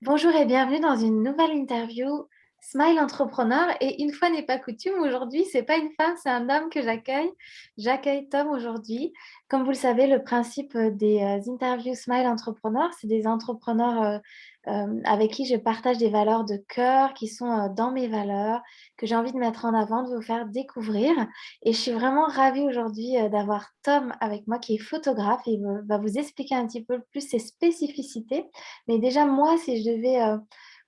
Bonjour et bienvenue dans une nouvelle interview Smile Entrepreneur. Et une fois n'est pas coutume, aujourd'hui, c'est pas une femme, c'est un homme que j'accueille. J'accueille Tom aujourd'hui. Comme vous le savez, le principe des interviews Smile Entrepreneur, c'est des entrepreneurs avec qui je partage des valeurs de cœur qui sont dans mes valeurs, que j'ai envie de mettre en avant, de vous faire découvrir. Et je suis vraiment ravie aujourd'hui d'avoir Tom avec moi qui est photographe et il va vous expliquer un petit peu plus ses spécificités. Mais déjà, moi, si je devais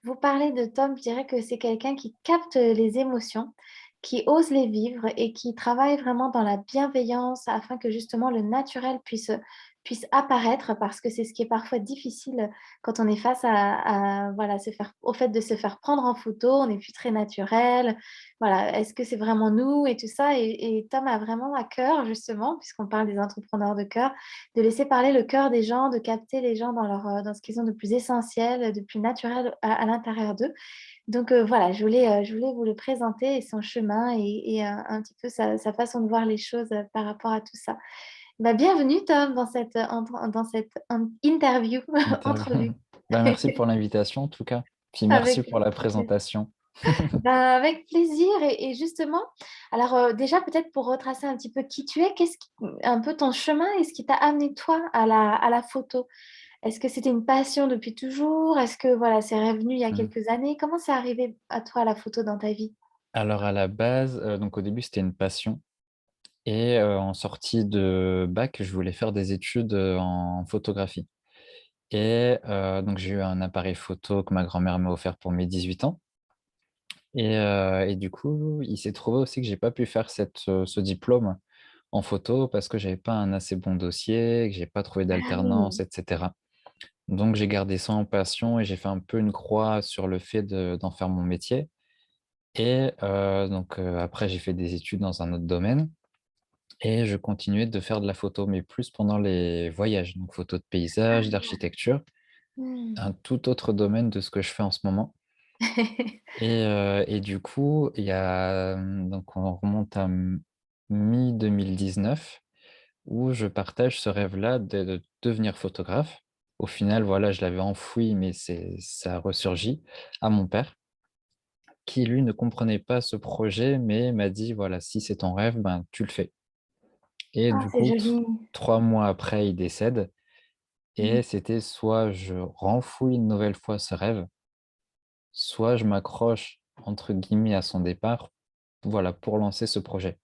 vous parler de Tom, je dirais que c'est quelqu'un qui capte les émotions, qui ose les vivre et qui travaille vraiment dans la bienveillance afin que justement le naturel puisse apparaître parce que c'est ce qui est parfois difficile quand on est face voilà, au fait de se faire prendre en photo, on n'est plus très naturel. Voilà, est-ce que c'est vraiment nous et tout ça? Et Tom a vraiment à cœur, justement, puisqu'on parle des entrepreneurs de cœur, de laisser parler le cœur des gens, de capter les gens dans ce qu'ils ont de plus essentiel, de plus naturel à l'intérieur d'eux. Donc voilà, je voulais vous le présenter et son chemin et un petit peu sa façon de voir les choses par rapport à tout ça. Bah, bienvenue Tom dans cette interview, Interview. entrevue. Merci pour l'invitation en tout cas. Puis merci Avec pour la plaisir. présentation. Bah, avec plaisir et justement, alors déjà peut-être pour retracer un petit peu qui tu es, un peu ton chemin et ce qui t'a amené toi à la photo. Est-ce que c'était une passion depuis toujours? Est-ce que voilà, c'est revenu il y a Mm. quelques années? Comment c'est arrivé à toi la photo dans ta vie? Alors à la base, donc au début c'était une passion et en sortie de bac, je voulais faire des études en photographie. Et donc j'ai eu un appareil photo que ma grand-mère m'a offert pour mes 18 ans. Et du coup, il s'est trouvé aussi que j'ai pas pu faire ce diplôme en photo parce que j'avais pas un assez bon dossier, que j'ai pas trouvé Ah d'alternance, oui. etc. Donc j'ai gardé ça en passion et j'ai fait un peu une croix sur le fait d'en faire mon métier. Et donc après j'ai fait des études dans un autre domaine et je continuais de faire de la photo, mais plus pendant les voyages, donc photo de paysage, d'architecture, Hmm. un tout autre domaine de ce que je fais en ce moment. Et du coup, il y a, donc on remonte à mi-2019 où je partage ce rêve-là de devenir photographe. Au final, voilà, je l'avais enfoui, mais ça a ressurgi à mon père, qui lui ne comprenait pas ce projet, mais m'a dit, voilà, si c'est ton rêve, ben, tu le fais. Et Ah, du c'est coup, joli. 3 mois après, il décède. Hmm. Et c'était soit je renfouis une nouvelle fois ce rêve, soit je m'accroche, entre guillemets, à son départ, voilà, pour lancer ce projet.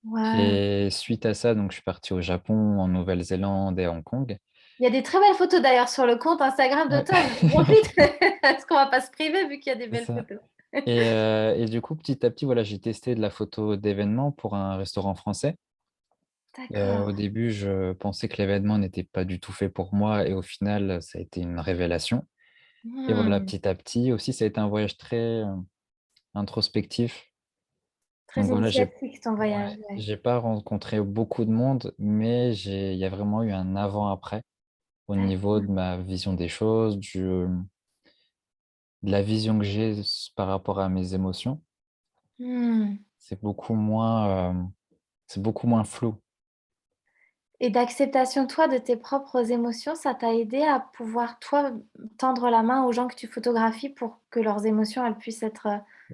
Waouh. Et suite à ça, donc, je suis parti au Japon, en Nouvelle-Zélande et à Hong Kong. Il y a des très belles photos d'ailleurs sur le compte Instagram de Ouais. Tom. J'en profite parce qu'on va pas se priver vu qu'il y a des C'est belles ça. photos. Et du coup, petit à petit, voilà, j'ai testé de la photo d'événement pour un restaurant français. Au D'accord. début, je pensais que l'événement n'était pas du tout fait pour moi et au final, ça a été une révélation. Et voilà, Hmm. petit à petit, aussi, ça a été un voyage très introspectif. Très Donc voilà, initiatique ton voyage. ouais, Ouais. j'ai pas rencontré beaucoup de monde, mais il y a vraiment eu un avant-après au niveau D'accord. de ma vision des choses, de la vision que j'ai par rapport à mes émotions. Hmm. C'est beaucoup moins, c'est beaucoup moins flou. Et d'acceptation, toi, de tes propres émotions, ça t'a aidé à pouvoir, toi, tendre la main aux gens que tu photographies pour que leurs émotions, elles puissent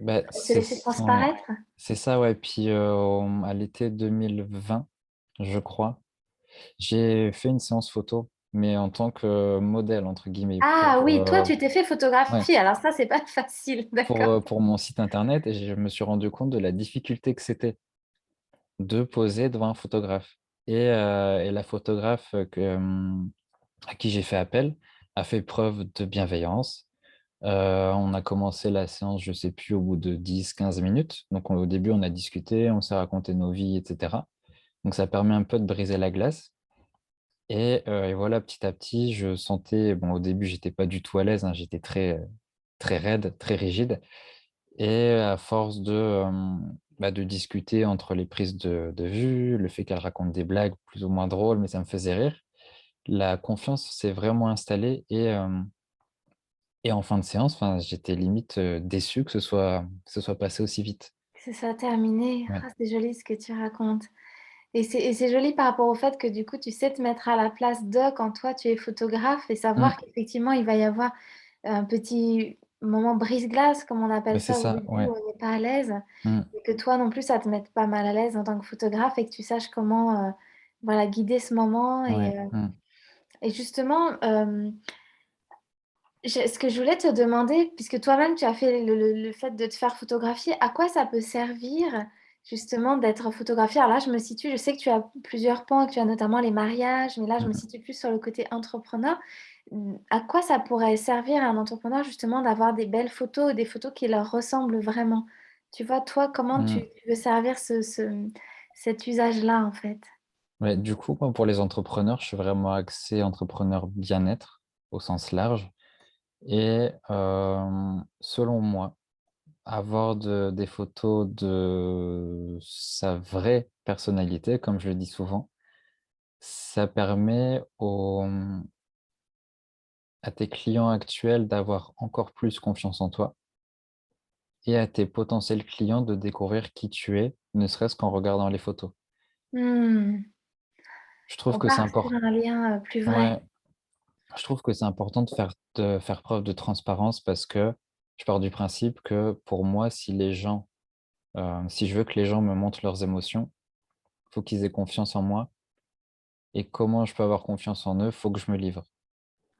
Bah, se laisser transparaître? c'est ça, ouais. Puis à l'été 2020, je crois, j'ai fait une séance photo, mais en tant que modèle, entre guillemets, Ah oui, toi, tu t'es fait ouais, photographier. Alors ça, c'est pas facile, d'accord. pour mon site internet et je me suis rendu compte de la difficulté que c'était de poser devant un photographe. Et la photographe à qui j'ai fait appel a fait preuve de bienveillance. On a commencé la séance, je sais plus, au bout de 10 15 minutes. Donc au début, on a discuté, on s'est raconté nos vies, etc. Donc ça permet un peu de briser la glace. Et voilà, petit à petit, je sentais, bon, au début, j'étais pas du tout à l'aise, hein, j'étais très raide, très rigide. Et à force de discuter entre les prises de vue, le fait qu'elle raconte des blagues plus ou moins drôles, mais ça me faisait rire, la confiance s'est vraiment installée. Et en fin de séance, enfin, j'étais limite déçu que ce soit passé aussi vite. Que ce soit terminé. Ouais. Ah, c'est joli ce que tu racontes. Et c'est joli par rapport au fait que du coup, tu sais te mettre à la place d'eux quand toi, tu es photographe et Mm. savoir qu'effectivement, il va y avoir un petit moment brise-glace, comme on Mais appelle c'est ça au ça, début, ouais. où on n'est pas à l'aise Mmh. et que toi non plus, ça te mette pas mal à l'aise en tant que photographe et que tu saches comment, voilà, guider ce moment Ouais. Mmh. et justement, ce que je voulais te demander, puisque toi-même tu as fait le fait de te faire photographier, à quoi ça peut servir justement d'être photographié? Alors là, je me situe, je sais que tu as plusieurs pans, que tu as notamment les mariages, mais là, je me Mmh. situe plus sur le côté entrepreneur. À quoi ça pourrait servir à un entrepreneur justement d'avoir des belles photos, des photos qui leur ressemblent vraiment? Tu vois, toi, comment Mmh. tu veux servir cet usage-là, en fait? Ouais, du coup, moi, pour les entrepreneurs, je suis vraiment axé entrepreneur bien-être au sens large et selon moi, avoir des photos de sa vraie personnalité, comme je le dis souvent, ça permet à tes clients actuels d'avoir encore plus confiance en toi et à tes potentiels clients de découvrir qui tu es, ne serait-ce qu'en regardant les photos. Mmh. Je trouve On que c'est part sur important. un lien, plus vrai. Ouais, je trouve que c'est important de faire preuve de transparence parce que je pars du principe que pour moi, si je veux que les gens me montrent leurs émotions, faut qu'ils aient confiance en moi et comment je peux avoir confiance en eux? Faut que je me livre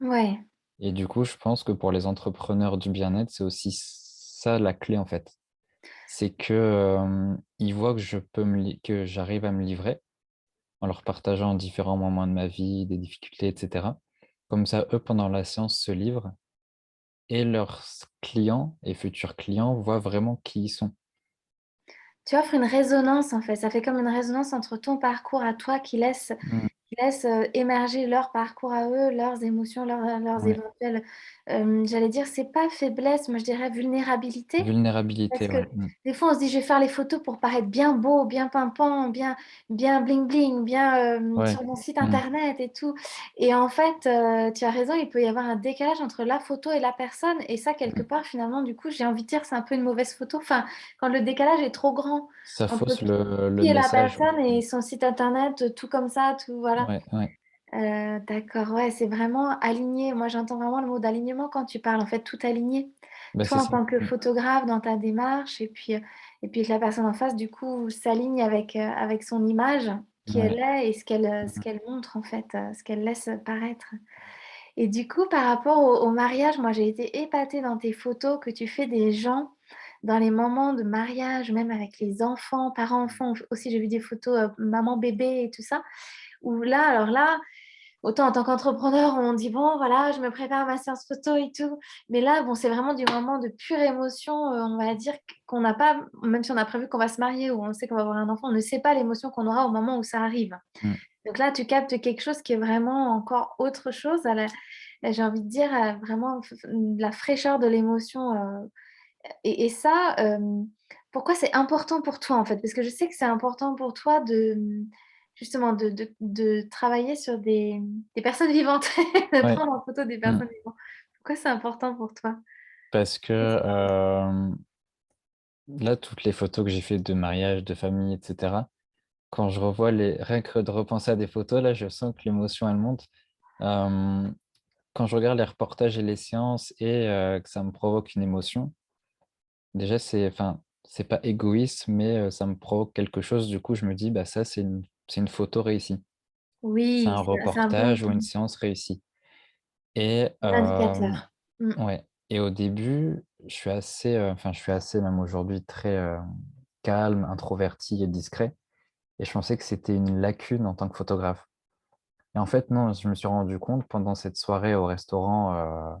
Ouais, et du coup, je pense que pour les entrepreneurs du bien-être, c'est aussi ça la clé, en fait. C'est que, ils voient que je peux me li que j'arrive à me livrer en leur partageant différents moments de ma vie, des difficultés et cetera. Comme ça, eux, pendant la séance, se livrent et leurs clients et futurs clients voient vraiment qui ils sont. tu offres une résonance, en fait. Ça fait comme une résonance entre ton parcours à toi Mmh, émerger leur parcours à eux, leurs émotions, leurs ouais. éventuelles, j'allais dire, c'est pas faiblesse, moi je dirais vulnérabilité. Parce Vulnérabilité, que ouais. Mmh. des fois, on se dit: «Je vais faire les photos pour paraître bien beau, bien pimpant, bien bling bling, bien, Ouais. sur mon site Mmh, internet et tout» et en fait, tu as raison, il peut y avoir un décalage entre la photo et la personne et ça, quelque mmh. part, finalement, du coup, j'ai envie de dire, c'est un peu une mauvaise photo. Enfin, quand le décalage est trop grand Ça entre fausse le qui est la message. personne et son site internet, tout comme ça, tout voilà. Ouais, ouais. D'accord, ouais, c'est vraiment aligné. Moi, j'entends vraiment le mot d'alignement quand tu parles, en fait, tout aligné. Bah, c'est Toi, en ça. tant que Mmh, photographe dans ta démarche et puis que la personne en face, du coup, s'aligne avec son image, qui elle ouais. est et ce Mmh, qu'elle montre, en fait, ce qu'elle laisse paraître. Et du coup, par rapport au mariage, moi, j'ai été épatée dans tes photos que tu fais des gens dans les moments de mariage, même avec les enfants, parents-enfants aussi, j'ai vu des photos, maman-bébé et tout ça, où là, alors là, autant en tant qu'entrepreneur, on dit: «Bon voilà, je me prépare ma séance photo et tout». Mais là, bon, c'est vraiment du moment de pure émotion, on va dire qu'on n'a pas même si on a prévu qu'on va se marier ou on sait qu'on va avoir un enfant, on ne sait pas l'émotion qu'on aura au moment où ça arrive. mmh. Donc là, tu captes quelque chose qui est vraiment encore autre chose à la j'ai envie de dire, vraiment la fraîcheur de l'émotion, et ça, pourquoi c'est important pour toi, en fait? Parce que je sais que c'est important pour toi de, justement de travailler sur des personnes vivantes, de Ouais. prendre en photo des Mmh. personnes vivantes. Pourquoi c'est important pour toi? Parce que, là, toutes les photos que j'ai fait de mariage, de famille et cetera, quand je revois rien que de repenser à des photos, là, je sens que l'émotion, elle monte. Hem, Quand je regarde les reportages et les séances et que ça me provoque une émotion, déjà, c'est pas égoïste, mais ça me provoque quelque chose. Du coup, je me dis: «Bah, ça, c'est une photo réussie. C'est Oui, un c'est un bon reportage ou une séance réussie» et indicateur. Mmh. ouais et au début, je suis assez même aujourd'hui très, calme, introverti et discret et je pensais que c'était une lacune en tant que photographe et en fait, non, je me suis rendu compte pendant cette soirée au restaurant,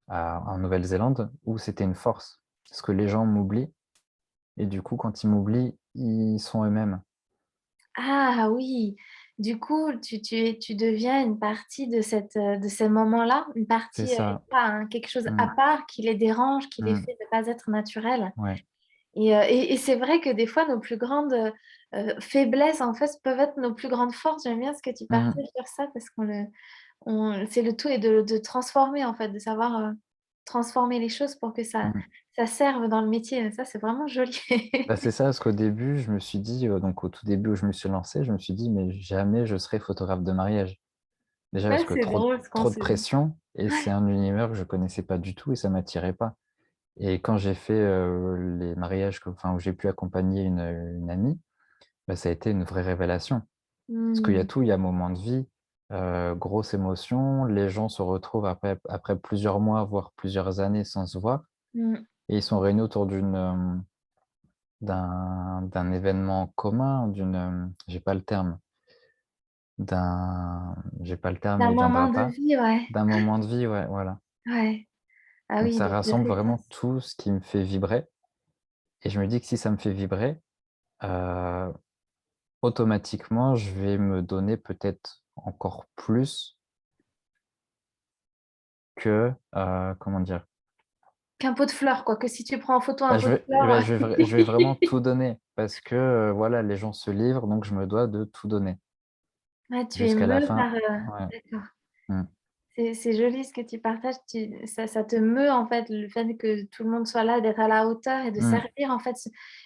en Nouvelle-Zélande où c'était une force. Parce que les gens m'oublient et du coup, quand ils m'oublient, ils sont eux-mêmes. Ah oui! Du coup, tu deviens une partie de ces moments-là, une C'est partie, ça. pas un quelque chose Mmh, à part qui les dérange, qui les mmh, fait ne pas être naturels. ouais. Et c'est vrai que des fois, nos plus grandes, faiblesses, en fait, peuvent être nos plus grandes forces. J'aime bien ce que tu Mmh, partages sur ça parce c'est le tout est de transformer, en fait, de savoir, transformer les choses pour que mmh. ça serve dans le métier. Ça, c'est vraiment joli. Bah, c'est ça, parce qu'au début, je me suis dit, donc au tout début où je me suis lancé, je me suis dit: «Mais jamais je serai photographe de mariage». Déjà parce Ouais, que c'est drôle ce qu'on trop de se dit. pression et c'est Ouais. un univers que je connaissais pas du tout et ça m'attirait pas. Et quand j'ai fait, les mariages où j'ai pu accompagner une amie, bah, ça a été une vraie révélation. Parce qu'il y a Mmh. tout, il y a moment de vie, grosse émotion, les gens se retrouvent après plusieurs mois, voire plusieurs années sans se voir Mmh. et ils sont réunis autour d'un événement commun, j'ai pas le terme, j'ai pas le terme, C'est un il moment viendra de pas. vie, ouais. D'un moment de vie, ouais, voilà. Ouais. Ah Donc oui, ça donc de rassemble vraiment référence. tout ce qui me fait vibrer et je me dis que si ça me fait vibrer, heu, automatiquement, je vais me donner peut-être encore plus que, comment dire? Qu'un pot de fleurs, quoi, que si tu prends en photo un Bah, pot de fleurs. je vais vraiment tout donner parce que, voilà, les gens se livrent, donc je me dois de tout donner Ouais, tu jusqu'à la émeus fin. par, Ouais. d'accord. Mmh. C'est joli ce que tu partages, ça te meut en fait, le fait que tout le monde soit là, d'être à la hauteur et de Mmh. servir en fait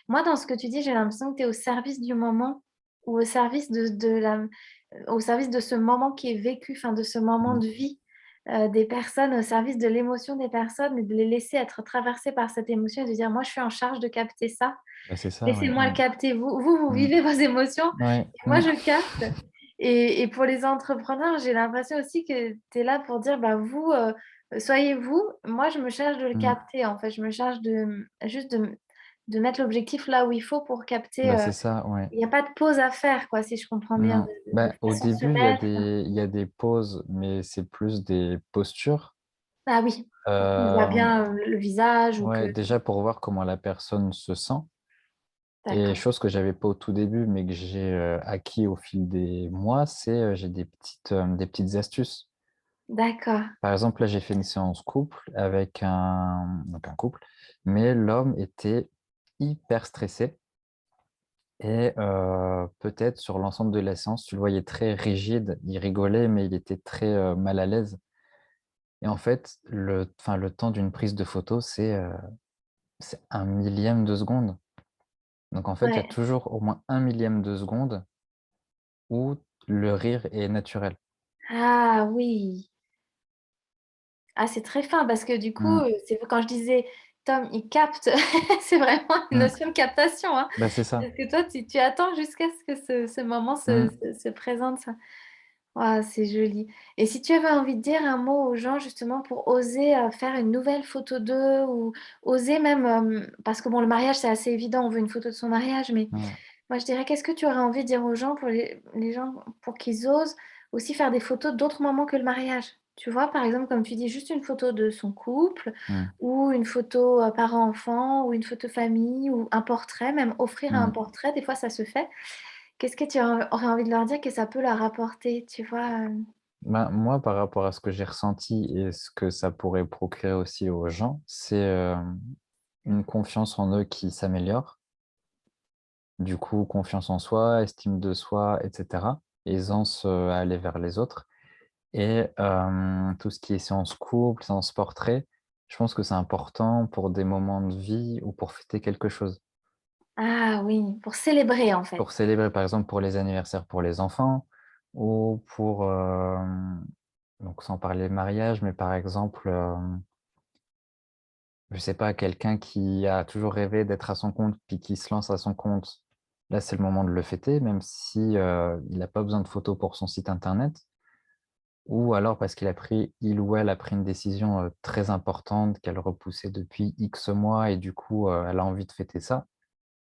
moi dans ce que tu dis, j'ai l'impression que tu es au service du moment ou au service au service de ce moment qui est vécu, enfin de ce moment Mmh. de vie, des personnes, au service de l'émotion des personnes et de les laisser être traversées par cette émotion et de dire: «Moi je suis en charge de capter ça, Bah, c'est ça, ouais. laissez-moi le Mmh. capter, vous Mmh. vivez vos émotions Ouais. et moi Mmh. je capte». Et pour les entrepreneurs, j'ai l'impression aussi que tu es là pour dire: «Bah, vous, soyez vous, moi je me charge de le Mmh. capter, en fait». Je me charge juste de mettre l'objectif là où il faut pour capter, Bah, c'est ça, ouais. il y a pas de pause à faire quoi, si je comprends bien, Non. de Bah, au façon se début, mettre. il y a des pauses, mais c'est plus des postures. Ah oui, pour qu'on voit Hem, bien, le visage ou que ouais, déjà pour voir comment la personne se sent et d'accord, chose que j'avais pas au tout début, mais que j'ai, acquis au fil des mois, c'est, j'ai des petites astuces. d'accord. Par exemple, là, j'ai fait une séance couple avec un couple, mais l'homme était hyper stressé et peut-être sur l'ensemble de la séance, tu le voyais très rigide. Il rigolait, mais il était très, mal à l'aise et en fait, le temps d'une prise de photo, c'est un millième de seconde. Donc en fait, il y a Ouais. toujours au moins un millième de seconde où le rire est naturel. Ah oui! Ah, c'est très fin parce que du coup, Mmh, c'est quand je disais: «Tom, il capte», c'est vraiment une mmh. notion de captation, hein. Bah, c'est ça. Parce que toi, tu attends jusqu'à ce que ce moment Mmh, se présente, ça. Waouh, c'est joli et si tu avais envie de dire un mot aux gens justement pour oser, faire une nouvelle photo d'eux ou oser même, parce que bon, le mariage, c'est assez évident, on veut une photo de son mariage, mais mmh, moi, je dirais, qu'est-ce que tu aurais envie de dire aux gens pour les gens pour qu'ils osent aussi faire des photos d'autres moments que le mariage? Tu vois? Par exemple, comme tu dis, juste une photo de son couple mmh, ou une photo, parent-enfant ou une photo famille ou un portrait, même offrir un mmh. portrait, des fois ça se fait. Qu'est-ce que tu aurais envie de leur dire que ça peut leur apporter, tu vois? Ben, moi, par rapport à ce que j'ai ressenti et ce que ça pourrait procurer aussi aux gens, c'est, une confiance en eux qui s'améliore. Du coup, confiance en soi, estime de soi et cetera. Aisance, à aller vers les autres et tout ce qui est séance couple, séance portrait, je pense que c'est important pour des moments de vie ou pour fêter quelque chose. Ah oui, pour célébrer en fait. Pour célébrer, par exemple, pour les anniversaires pour les enfants ou pour, donc sans parler de mariage, mais par exemple, je sais pas, quelqu'un qui a toujours rêvé d'être à son compte, puis qui se lance à son compte, là, c'est le moment de le fêter, même si, il a pas besoin de photos pour son site internet. Ou alors parce il ou elle a pris une décision, très importante qu'elle repoussait depuis X mois et du coup, elle a envie de fêter ça.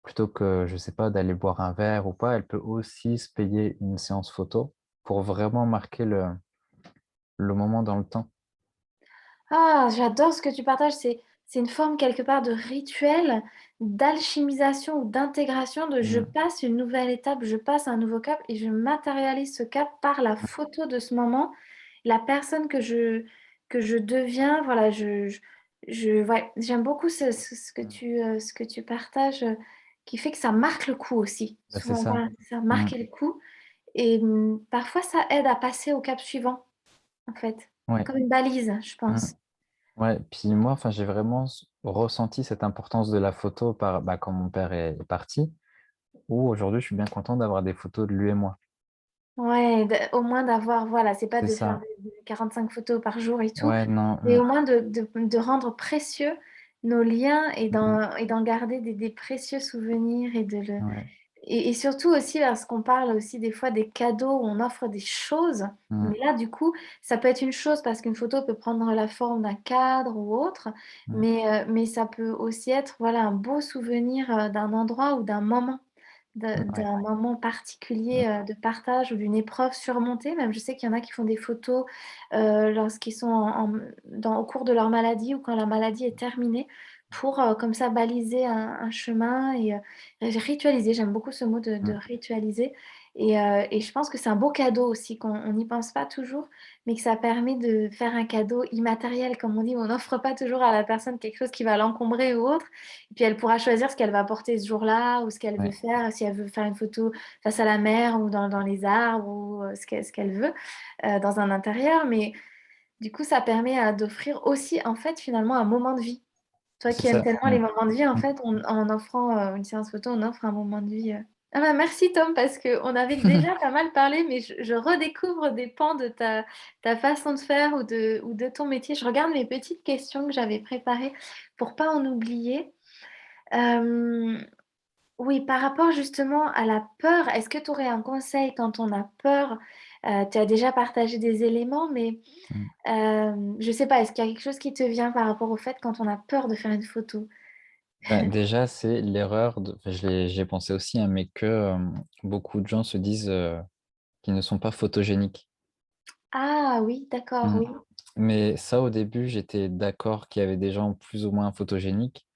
Plutôt que, je sais pas, d'aller boire un verre ou pas, elle peut aussi se payer une séance photo pour vraiment marquer le moment dans le temps. Ah, j'adore ce que tu partages. C'est une forme quelque part de rituel, d'alchimisation ou d'intégration de je Mmh, passe une nouvelle étape, je passe un nouveau cap et je matérialise ce cap par la mmh, photo de ce moment. La personne que je deviens, voilà, ouais, j'aime beaucoup mmh. ce que tu partages, qui fait que ça marque le coup aussi. Bah, c'est Souvent, ça. voilà, c'est ça, Mmh. marquer le coup et parfois ça aide à passer au cap suivant, en fait. Ouais. Comme une balise, je Mmh. pense. Ouais, puis moi, enfin, j'ai vraiment ressenti cette importance de la photo quand mon père est parti, où aujourd'hui, je suis bien content d'avoir des photos de lui et moi. Ouais, au moins d'avoir, voilà, c'est pas C'est de faire ça. des 45 photos par jour et tout, Ouais, non, mais au moins de rendre précieux nos liens mmh, et d'en garder des précieux souvenirs et de le ouais, et surtout aussi lorsqu'on parle aussi des fois des cadeaux où on offre des choses, mmh, mais là, du coup, ça peut être une chose parce qu'une photo peut prendre la forme d'un cadre ou autre, mmh, mais ça peut aussi être, voilà, un beau souvenir, d'un endroit ou d'un moment, ouais, d'un moment mmh, particulier, de partage ou d'une épreuve surmontée. Même je sais qu'il y en a qui font des photos, lorsqu'ils sont au cours de leur maladie ou quand la maladie est terminée pour, comme ça baliser un chemin et ritualiser. J'aime beaucoup ce mot de mmh, ritualiser et je pense que c'est un beau cadeau aussi qu'on n'y pense pas toujours, mais que ça permet de faire un cadeau immatériel comme on dit. On n'offre pas toujours à la personne quelque chose qui va l'encombrer ou autre et puis elle pourra choisir ce qu'elle va porter ce jour-là ou ce qu'elle veut ouais, faire, si elle veut faire une photo face à la mer ou dans les arbres ou, ce qu'elle veut, dans un intérieur. Mais du coup, ça permet, d'offrir aussi, en fait, finalement, un moment de vie. Toi c'est qui aimes ça, tellement mmh, les moments de vie, en mmh. fait, en offrant, une séance photo, on offre un moment de vie. Ah bah, merci Tom, parce qu'on avait déjà pas mal parlé, mais je redécouvre des pans de ta façon de faire ou de ton métier. Je regarde mes petites questions que j'avais préparées pour pas en oublier. Hem, oui, par rapport justement à la peur, est-ce que tu aurais un conseil quand on a peur? Tu as déjà partagé des éléments, mais Mmh. je sais pas, est-ce qu'il y a quelque chose qui te vient par rapport au fait quand on a peur de faire une photo? Bah, déjà, c'est l'erreur de enfin, j'y ai pensé aussi, hein, mais que, beaucoup de gens se disent, qu'ils ne sont pas photogéniques. Ah oui, d'accord, Mmh. oui. Mais ça, au début, j'étais d'accord qu'il y avait des gens plus ou moins photogéniques,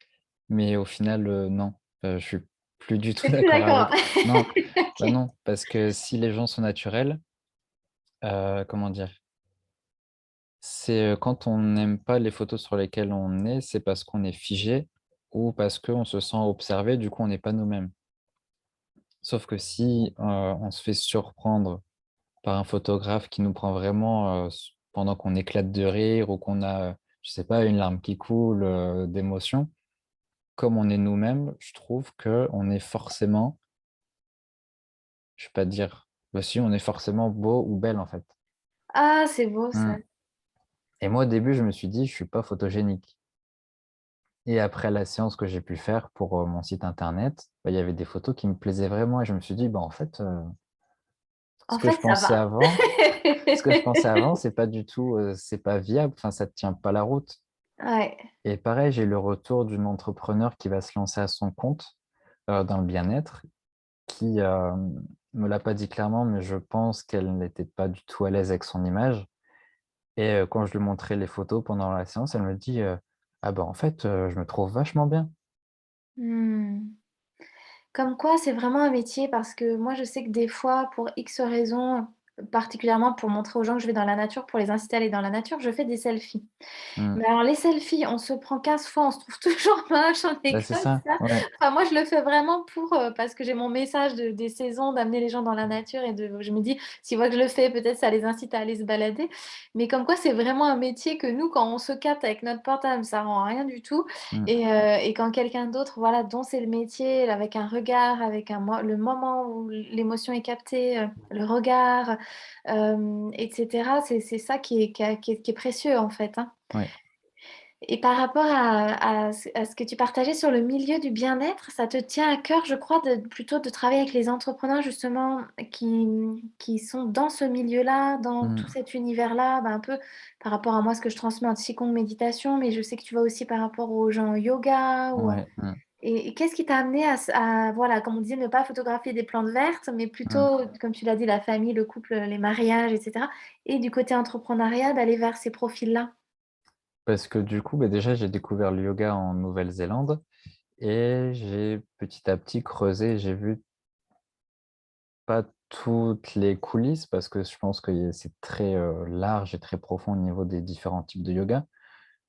mais au final, non. Je suis plus du tout Tu es plus d'accord d'accord? avec non, bah, OK. non, parce que si les gens sont naturels, comment dire? C'est, quand on n'aime pas les photos sur lesquelles on est, c'est parce qu'on est figé ou parce qu'on se sent observé, du coup, on n'est pas nous-mêmes. Sauf que si, on se fait surprendre par un photographe qui nous prend vraiment, pendant qu'on éclate de rire ou qu'on a, je sais pas, une larme qui coule, d'émotion, comme on est nous-mêmes, je trouve qu'on est forcément, je vais pas dire bah si, on est forcément beau ou belle, en fait. Ah, c'est beau ça. Mmh. Et moi, au début, je me suis dit: «Je suis pas photogénique». Et après la séance que j'ai pu faire pour, mon site internet, bah, il y avait des photos qui me plaisaient vraiment et je me suis dit: «Bah, en fait, ce En que je fait, ça pensais va. avant ce que je pensais avant, c'est pas du tout, c'est pas viable, enfin, ça tient pas la route». Ouais. Et pareil, j'ai eu le retour d'une entrepreneur qui va se lancer à son compte, dans le bien-être, qui, me l'a pas dit clairement, mais je pense qu'elle n'était pas du tout à l'aise avec son image et quand je lui montrais les photos pendant la séance, elle me dit, «Ah bah, en fait, je me trouve vachement bien». Mmh. Comme quoi, c'est vraiment un métier parce que moi, je sais que des fois, pour X raisons, particulièrement pour montrer aux gens que je vais dans la nature, pour les inciter à aller dans la nature, je fais des selfies. Mmh. Mais alors les selfies, on se prend 15 fois, on se trouve toujours moche, on est Bah, c'est comme ça, ça. ouais. Enfin moi je le fais vraiment pour, parce que j'ai mon message des saisons, d'amener les gens dans la nature et de je me dis: «S'ils voient que je le fais, peut-être ça les incite à aller se balader». Mais comme quoi c'est vraiment un métier que nous, quand on se capte avec notre portable, ça rend rien du tout Mmh. et quand quelqu'un d'autre, voilà, dont c'est le métier, avec un regard, avec un mo le moment où l'émotion est captée, le regard, et cetera, c'est ça qui est précieux en fait, hein. Ouais. Et par rapport à ce que tu partageais sur le milieu du bien-être, ça te tient à cœur, je crois, plutôt de travailler avec les entrepreneurs justement qui sont dans ce milieu-là, dans tout Mmh. cet univers-là, bah, un peu par rapport à moi, ce que je transmets en qigong méditation, mais je sais que tu vas aussi par rapport aux gens en yoga ou Ouais. Mmh. et qu'est-ce qui t'a amené à voilà, comme on disait, ne pas photographier des plantes vertes, mais Mmh. plutôt, comme tu l'as dit, la famille, le couple, les mariages et cetera et du côté entrepreneuriat, d'aller vers ces profils-là? Parce que du coup, bah, déjà, j'ai découvert le yoga en Nouvelle-Zélande et j'ai petit à petit creusé. J'ai vu pas toutes les coulisses parce que je pense que c'est très, large et très profond au niveau des différents types de yoga.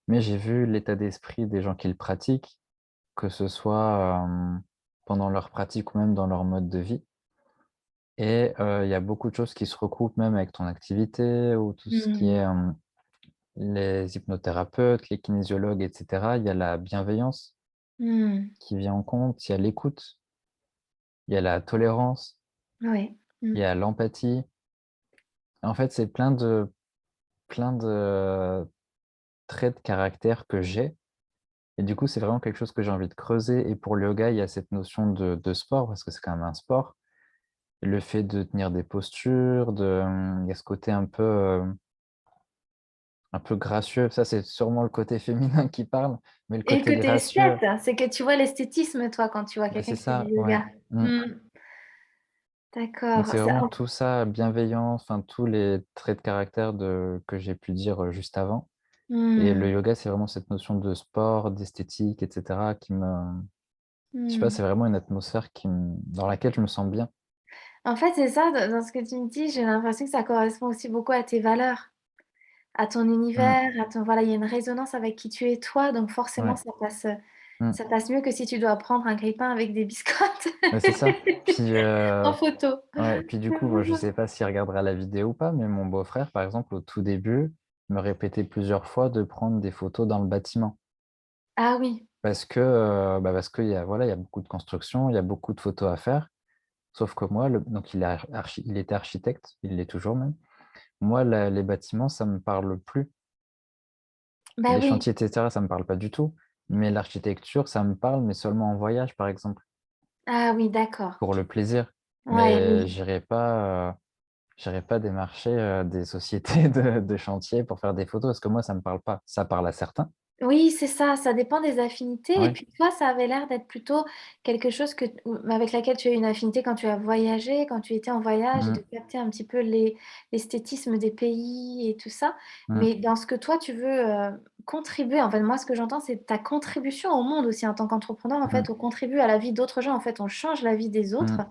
Mais j'ai vu l'état d'esprit des gens qui le pratiquent, que ce soit, pendant leur pratique ou même dans leur mode de vie et il y a beaucoup de choses qui se recoupent même avec ton activité ou tout ce qui est, Mmh. les hypnothérapeutes, les kinésiologues et cetera. Il y a la bienveillance Mmh. qui vient en compte, il y a l'écoute, il y a la tolérance, Ouais. Mmh. il y a l'empathie. En fait, c'est plein de traits de caractère que j'ai et du coup, c'est vraiment quelque chose que j'ai envie de creuser et pour le yoga, il y a cette notion de sport parce que c'est quand même un sport. Le fait de tenir des postures, il y a ce côté un peu gracieux, ça c'est sûrement le côté féminin qui parle, mais le Et côté que tu es gracieux, esthète, c'est que tu vois l'esthétisme, toi, quand tu vois bah, quelqu'un c'est qui fait du ça, ouais. yoga. Mmh. Mmh, Donc d'accord. c'est Ça vraiment tout ça, bienveillance, enfin tous les traits de caractère que j'ai pu dire, juste avant et le mmh, yoga, c'est vraiment cette notion de sport, d'esthétique et cetera qui me je sais pas, mmh. c'est vraiment une atmosphère dans laquelle je me sens bien. En fait, c'est ça, dans ce que tu me dis, j'ai l'impression que ça correspond aussi beaucoup à tes valeurs, à ton Mmh, univers, à ton voilà, il y a une résonance avec qui tu es toi, donc forcément ouais, ça mmh. passe mieux que si tu dois prendre un grille-pain avec des biscottes Ouais, c'est ça. Puis, en photo. ouais, puis du coup, moi, je sais pas s'il regardera la vidéo ou pas, mais mon beau-frère, par exemple, au tout début, me répétait plusieurs fois de prendre des photos dans le bâtiment. Ah oui, Parce que, parce qu'il y a voilà, il y a beaucoup de construction, il y a beaucoup de photos à faire. Sauf que moi, donc il était architecte, il l'est toujours même. Moi, les bâtiments, ça me parle plus. bah Les oui. chantiers et cetera, ça me parle pas du tout. Mais l'architecture, ça me parle, mais seulement en voyage, par exemple, Ah oui, d'accord. pour le plaisir. Ouais, Mais oui. j'irai pas démarcher, des sociétés de chantier pour faire des photos parce que moi, ça me parle pas. Ça parle à certains, Oui, c'est ça dépend des affinités et ouais. puis toi, ça avait l'air d'être plutôt quelque chose avec laquelle tu as eu une affinité quand tu as voyagé, quand tu étais en voyage et Mmh, de capter un petit peu l'esthétisme des pays et tout ça. mmh, Mais dans ce que toi, tu veux, contribuer, en fait, moi, ce que j'entends, c'est ta contribution au monde aussi en tant qu'entrepreneur, en mmh, fait, on contribue à la vie d'autres gens, en fait, on change la vie des autres. mmh.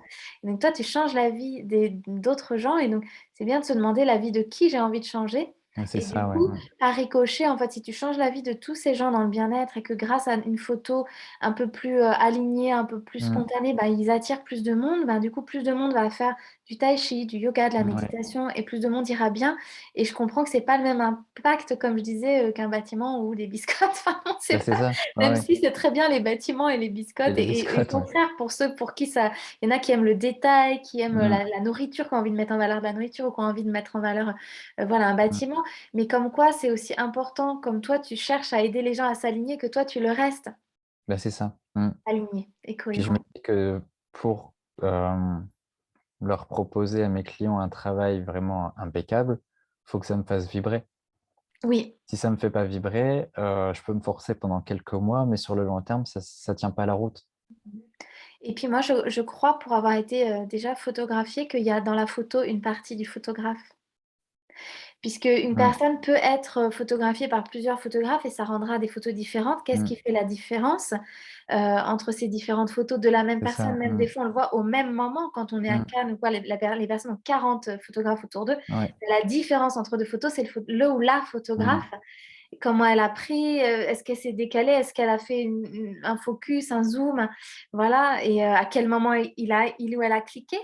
Et donc toi, tu changes la vie d'autres gens et donc c'est bien de se demander la vie de qui j'ai envie de changer Ouais, c'est et du ça, ouais, coup, ouais. par ricochet, en fait, si tu changes la vie de tous ces gens dans le bien-être et que grâce à une photo un peu plus, alignée, un peu plus Mmh, spontanée, bah, ils attirent plus de monde, ben, du coup, plus de monde va faire du tai chi, du yoga, de la ouais. méditation et plus de monde ira bien et je comprends que c'est pas le même impact, comme je disais, qu'un bâtiment ou des biscottes. Enfin, non, Bah, c'est c'est pas ça, ouais, même ouais si c'est très bien les bâtiments et les et biscottes les et au biscottes, ouais. contraire, pour ceux pour qui ça il y en a qui aiment le détail, qui aiment, Mmh, la nourriture, qui ont envie de mettre en valeur de la nourriture ou qui ont envie de mettre en valeur, voilà, un mmh. bâtiment. Mais comme quoi, c'est aussi important, comme toi, tu cherches à aider les gens à s'aligner, que toi, tu le restes Bah, c'est ça. Mmh. aligné et Puis je me cohérent. dis que pour, leur proposer à mes clients un travail vraiment impeccable, faut que ça me fasse vibrer. Oui. Si ça me fait pas vibrer, je peux me forcer pendant quelques mois, mais sur le long terme, ça tient pas la route. Et puis moi, je crois, pour avoir été, déjà photographiée, qu'il y a dans la photo une partie du photographe. Puisque une Mmh, personne peut être, photographiée par plusieurs photographes et ça rendra des photos différentes. Qu'est-ce mmh, qui fait la différence, entre ces différentes photos de la même c'est ça, personne? Même mmh, des fois, on le voit au même moment quand on est à mmh, Cannes ou quoi, les personnes ont 40 photographes autour d'eux. ouais, La différence entre 2 photos, c'est le ou la mmh, photographe. Comment elle a pris, est-ce qu'elle s'est décalée? Est-ce qu'elle a fait un focus, un zoom? Voilà et à quel moment il ou elle a cliqué?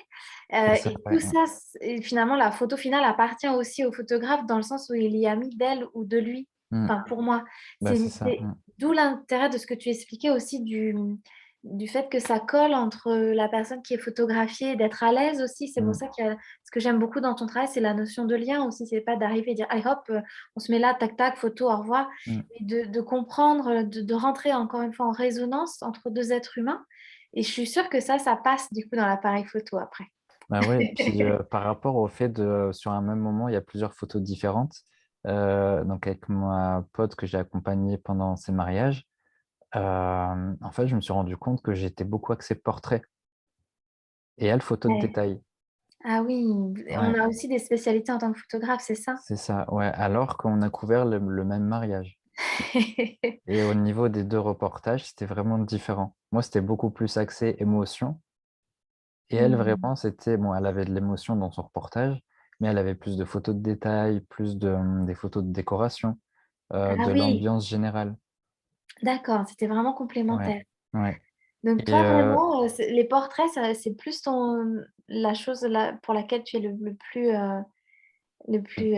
c'est ça, Et ouais, tout ouais, ça et finalement la photo finale appartient aussi au photographe dans le sens où il y a mis d'elle ou de lui. mmh, Enfin pour moi, bah, c'est ça, c'est mmh, d'où l'intérêt de ce que tu expliquais aussi du fait que ça colle entre la personne qui est photographiée et d'être à l'aise aussi. C'est pour mmh, ça qu'il y a ce que j'aime beaucoup dans ton travail, c'est la notion de lien aussi. C'est pas d'arriver et dire: «Allez hop, on se met là, tac tac, photo, au revoir». mmh, Mais de comprendre, de rentrer encore une fois en résonance entre 2 êtres humains et je suis sûre que ça passe du coup dans l'appareil photo après. bah, ouais, puis, par rapport au fait de sur un même moment, il y a plusieurs photos différentes, donc avec ma pote que j'ai accompagnée pendant ses mariages, en fait, je me suis rendu compte que j'étais beaucoup axé portrait et elle, photo de Ouais. détail. Ah oui, on Ouais, a aussi des spécialités en tant que photographe, c'est ça? c'est ça, ouais, alors qu'on a couvert le même mariage. Et au niveau des 2 reportages, c'était vraiment différent. Moi, c'était beaucoup plus axé émotion et elle, Mmh. vraiment, c'était bon, elle avait de l'émotion dans son reportage, mais elle avait plus de photos de détails, plus des photos de décoration, Ah de oui, l'ambiance générale. d'accord, c'était vraiment Ouais, complémentaire. ouais Donc et toi vraiment, c'est les portraits, ça c'est plus la chose pour laquelle tu es le plus,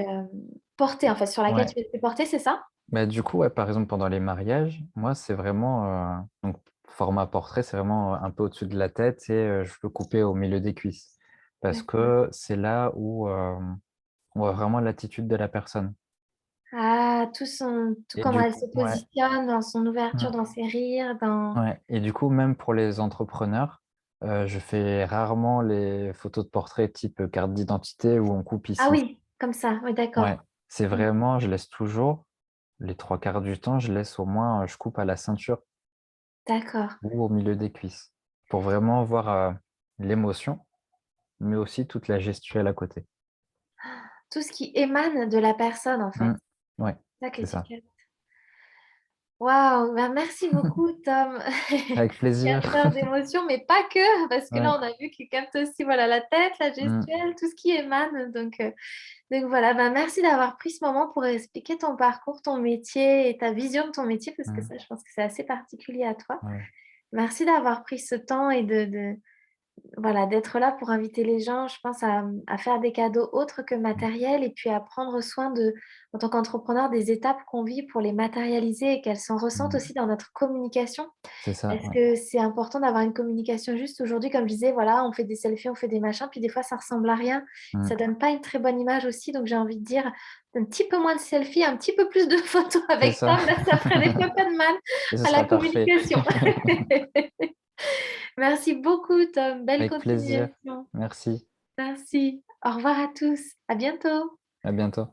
porté en fait, sur laquelle ouais, tu es le plus porté, c'est ça? bah, du coup, ouais, par exemple, pendant les mariages, moi, c'est vraiment, donc format portrait, c'est vraiment, un peu au-dessus de la tête et je peux couper au milieu des cuisses. Parce D'accord. que c'est là où, On voit vraiment l'attitude de la personne Ah, tout et comment du elle coup se ouais, positionne dans son ouverture, mmh, dans ses rires, dans ouais et du coup, même pour les entrepreneurs, je fais rarement les photos de portrait type, carte d'identité où on coupe ah ici. oui, comme ça, oui Ouais, d'accord. c'est Mmh. vraiment je laisse toujours les 3/4 du temps, je laisse au moins, je coupe à la ceinture D'accord. ou au milieu des cuisses pour vraiment voir, l'émotion, mais aussi toute la gestuelle à côté. Tout ce qui émane de la personne, en fait. Mmh. Ouais, C'est ça que c'est tu ça. captes. Waouh! Bah, merci beaucoup Tom. Avec plaisir. Capteur d'émotions, mais pas que, parce que Ouais. là, on a vu qu'il capte aussi, voilà, la tête, la Mmh. gestuelle, tout ce qui émane. Donc voilà, bah, merci d'avoir pris ce moment pour expliquer ton parcours, ton métier et ta vision de ton métier, parce que Mmh. ça, je pense que c'est assez particulier à toi. Ouais. Merci d'avoir pris ce temps et voilà, d'être là pour inviter les gens, je pense, à faire des cadeaux autres que Mmh. matériels et puis à prendre soin en tant qu'entrepreneur, des étapes qu'on vit pour les matérialiser et qu'elles s'en ressentent Mmh. aussi dans notre communication. C'est ça, Parce ouais. que c'est important d'avoir une communication juste. Aujourd'hui, comme je disais, voilà, on fait des selfies, on fait des machins, puis des fois, ça ressemble à rien. Mmh. Ça donne pas une très bonne image aussi. Donc, j'ai envie de dire un petit peu moins de selfies, un petit peu plus de photos C'est avec ça Tom. Là, ça ferait des fois pas de mal et ce à la sera parfait. communication. Merci beaucoup, Tom. Belle Avec plaisir. continuation. Merci. Merci. Au revoir à tous. À bientôt. À bientôt.